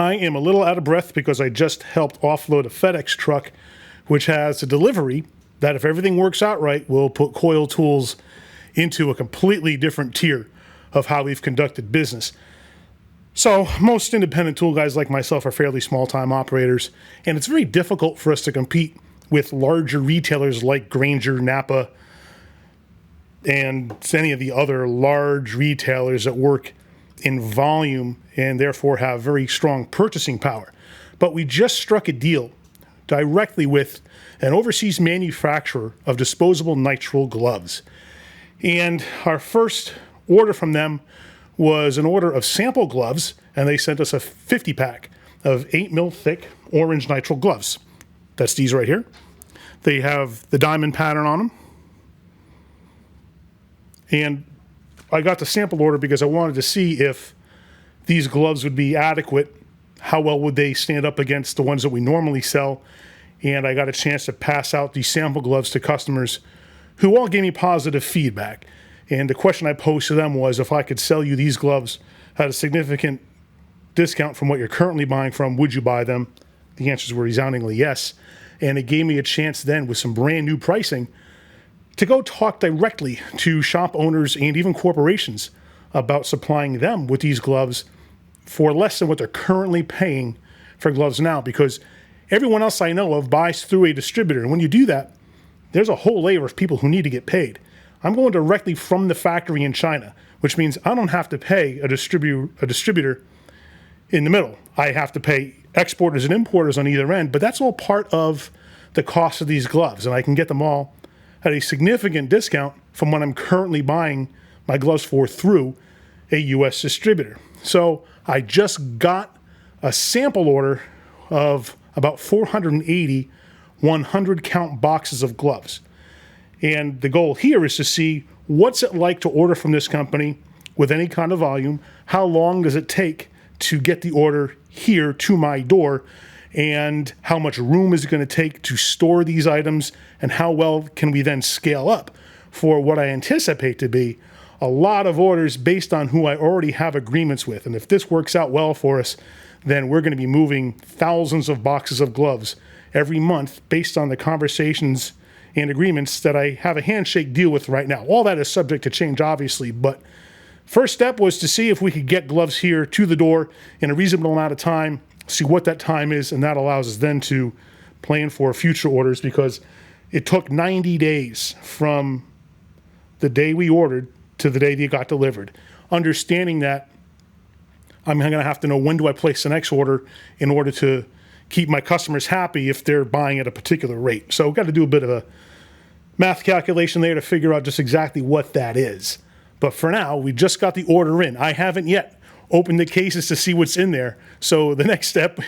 I am a little out of breath because I just helped offload a FedEx truck, which has a delivery that, if everything works out right, will put Coyle Tools into a completely different tier of how we've conducted business. So most independent tool guys like myself are fairly small-time operators, and it's very difficult for us to compete with larger retailers like Grainger, Napa, and any of the other large retailers that work in volume and therefore have very strong purchasing power. But we just struck a deal directly with an overseas manufacturer of disposable nitrile gloves. And our first order from them was an order of sample gloves, and they sent us a 50-pack of 8 mil thick orange nitrile gloves. That's these right here. They have the diamond pattern on them. And I got the sample order because I wanted to see if these gloves would be adequate, how well would they stand up against the ones that we normally sell. And I got a chance to pass out these sample gloves to customers who all gave me positive feedback. And the question I posed to them was, if I could sell you these gloves at a significant discount from what you're currently buying from, would you buy them? The answers were resoundingly yes. And it gave me a chance then, with some brand new pricing, to go talk directly to shop owners and even corporations about supplying them with these gloves for less than what they're currently paying for gloves now, because everyone else I know of buys through a distributor. And when you do that, there's a whole layer of people who need to get paid. I'm going directly from the factory in China, which means I don't have to pay a distributor in the middle. I have to pay exporters and importers on either end, but that's all part of the cost of these gloves, and I can get them all at a significant discount from what I'm currently buying my gloves for through a U.S. distributor. So I just got a sample order of about 480 100-count boxes of gloves. And the goal here is to see what's it like to order from this company with any kind of volume, how long does it take to get the order here to my door, and how much room is it going to take to store these items, and how well can we then scale up for what I anticipate to be a lot of orders based on who I already have agreements with. And if this works out well for us, then we're going to be moving thousands of boxes of gloves every month based on the conversations and agreements that I have a handshake deal with right now. All that is subject to change, obviously, but first step was to see if we could get gloves here to the door in a reasonable amount of time, see what that time is, and that allows us then to plan for future orders, because it took 90 days from the day we ordered to the day they got delivered. Understanding that I'm going to have to know, when do I place the next order in order to keep my customers happy if they're buying at a particular rate. So we've got to do a bit of a math calculation there to figure out just exactly what that is. But for now, we just got the order in. I haven't yet opened the cases to see what's in there. So the next step,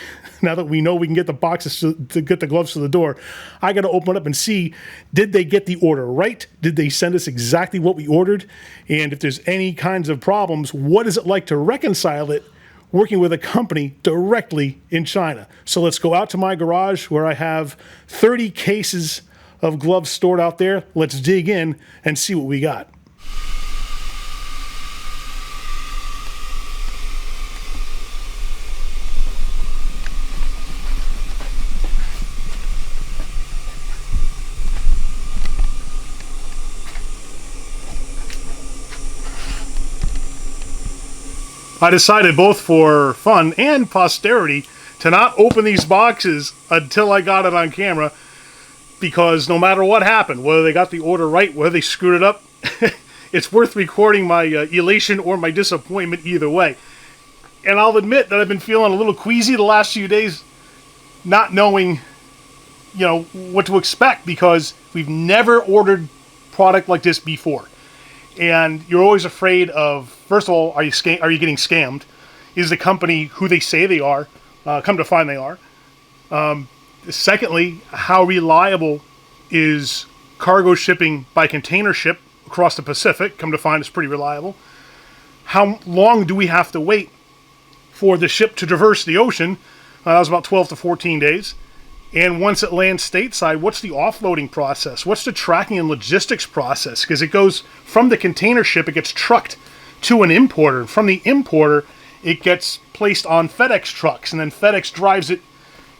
now that we know we can get the boxes to get the gloves to the door, I got to open up and see, did they get the order right? Did they send us exactly what we ordered? And if there's any kinds of problems, what is it like to reconcile it working with a company directly in China? So let's go out to my garage where I have 30 cases of gloves stored out there. Let's dig in and see what we got. I decided, both for fun and posterity, to not open these boxes until I got it on camera, because no matter what happened, whether they got the order right, whether they screwed it up, it's worth recording my elation or my disappointment either way. And I'll admit that I've been feeling a little queasy the last few days, not knowing, what to expect, because we've never ordered product like this before. And you're always afraid of, first of all, are you getting scammed? Is the company who they say they are? Come to find they are. Secondly, how reliable is cargo shipping by container ship across the Pacific? Come to find it's pretty reliable. How long do we have to wait for the ship to traverse the ocean? That was about 12 to 14 days. And once it lands stateside, what's the offloading process? What's the tracking and logistics process? Because it goes from the container ship, it gets trucked to an importer. From the importer, it gets placed on FedEx trucks, and then FedEx drives it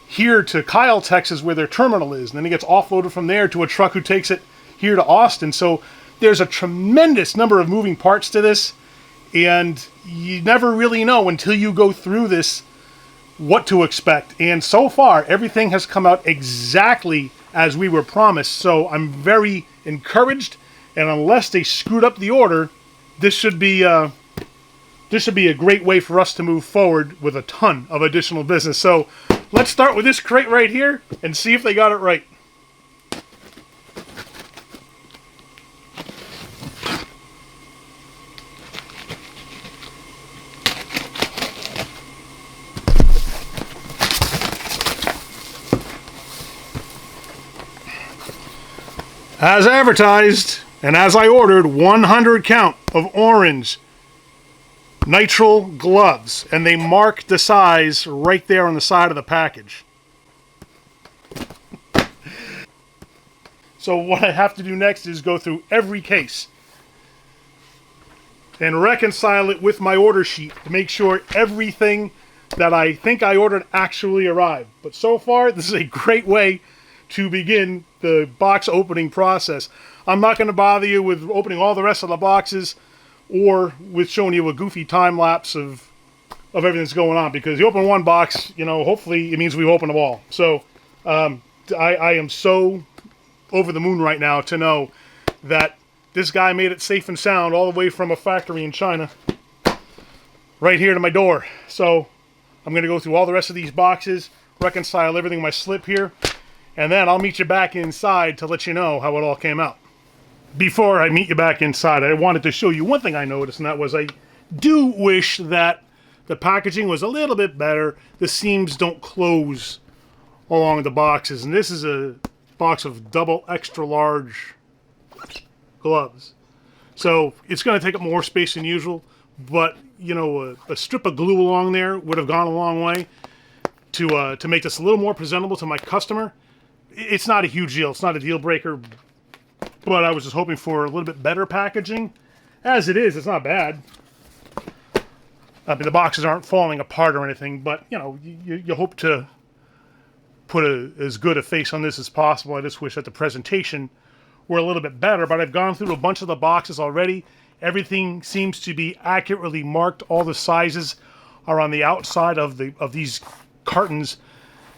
here to Coyle, Texas, where their terminal is, and then it gets offloaded from there to a truck who takes it here to Austin. So there's a tremendous number of moving parts to this, and you never really know until you go through this what to expect. And so far, everything has come out exactly as we were promised. So I'm very encouraged, and unless they screwed up the order, this should be a great way for us to move forward with a ton of additional business. So let's start with this crate right here and see if they got it right. As advertised, and as I ordered, 100 count of orange nitrile gloves, and they mark the size right there on the side of the package. So what I have to do next is go through every case and reconcile it with my order sheet to make sure everything that I think I ordered actually arrived. But so far, this is a great way to begin the box opening process. I'm not going to bother you with opening all the rest of the boxes or with showing you a goofy time lapse of everything that's going on, because you open one box, you know, hopefully it means we've opened them all. So I am so over the moon right now to know that this guy made it safe and sound all the way from a factory in China right here to my door. So I'm going to go through all the rest of these boxes, reconcile everything in my slip here, and then I'll meet you back inside to let you know how it all came out. Before I meet you back inside, I wanted to show you one thing I noticed, and that was I do wish that the packaging was a little bit better. The seams don't close along the boxes, and this is a box of double extra large gloves. So it's going to take up more space than usual, but you know, a strip of glue along there would have gone a long way to make this a little more presentable to my customer. It's not a huge deal. It's not a deal breaker, but I was just hoping for a little bit better packaging. As it is, it's not bad. I mean, the boxes aren't falling apart or anything, but you know, you hope to put as good a face on this as possible. I just wish that the presentation were a little bit better, but I've gone through a bunch of the boxes already. Everything seems to be accurately marked. All the sizes are on the outside of these cartons.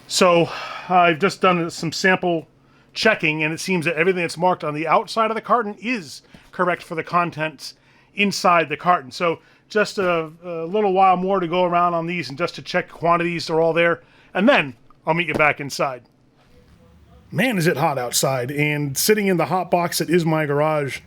So I've just done some sample checking, and it seems that everything that's marked on the outside of the carton is correct for the contents inside the carton. So just a little while more to go around on these, and just to check quantities are all there, and then I'll meet you back inside. Man, is it hot outside, and sitting in the hot box that is my garage,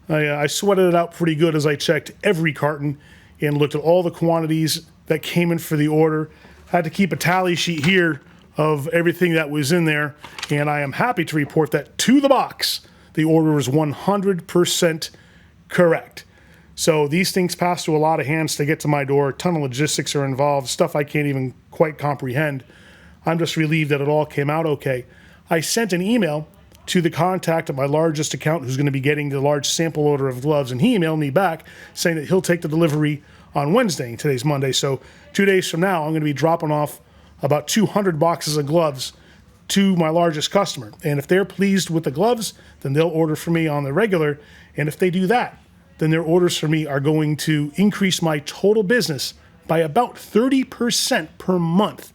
I sweated it out pretty good as I checked every carton and looked at all the quantities that came in for the order. I had to keep a tally sheet here of everything that was in there, and I am happy to report that to the box, the order was 100% correct. So these things pass through a lot of hands to get to my door. A ton of logistics are involved, stuff I can't even quite comprehend. I'm just relieved that it all came out okay. I sent an email to the contact of my largest account who's going to be getting the large sample order of gloves, and he emailed me back saying that he'll take the delivery on Wednesday, and today's Monday. So 2 days from now, I'm going to be dropping off about 200 boxes of gloves to my largest customer. And if they're pleased with the gloves, then they'll order for me on the regular. And if they do that, then their orders for me are going to increase my total business by about 30% per month.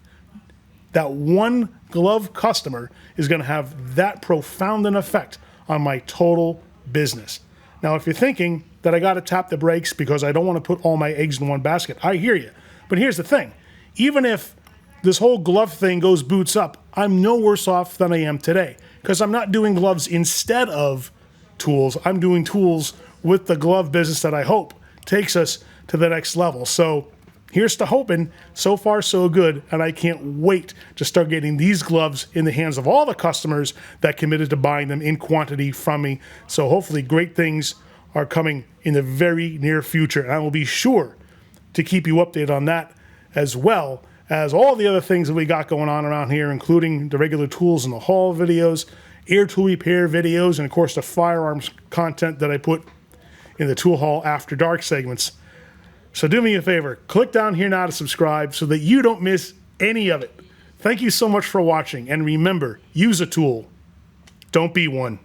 That one glove customer is going to have that profound an effect on my total business. Now, if you're thinking that I got to tap the brakes because I don't want to put all my eggs in one basket, I hear you. But here's the thing. Even if this whole glove thing goes boots up, I'm no worse off than I am today, because I'm not doing gloves instead of tools. I'm doing tools with the glove business that I hope takes us to the next level. So here's to hoping. So far, so good, and I can't wait to start getting these gloves in the hands of all the customers that committed to buying them in quantity from me. So hopefully great things are coming in the very near future, and I will be sure to keep you updated on that, as well as all the other things that we got going on around here, including the regular tools in the haul videos, air tool repair videos, and of course the firearms content that I put in the tool haul after dark segments. So do me a favor, click down here now to subscribe so that you don't miss any of it. Thank you so much for watching, and remember, use a tool. Don't be one.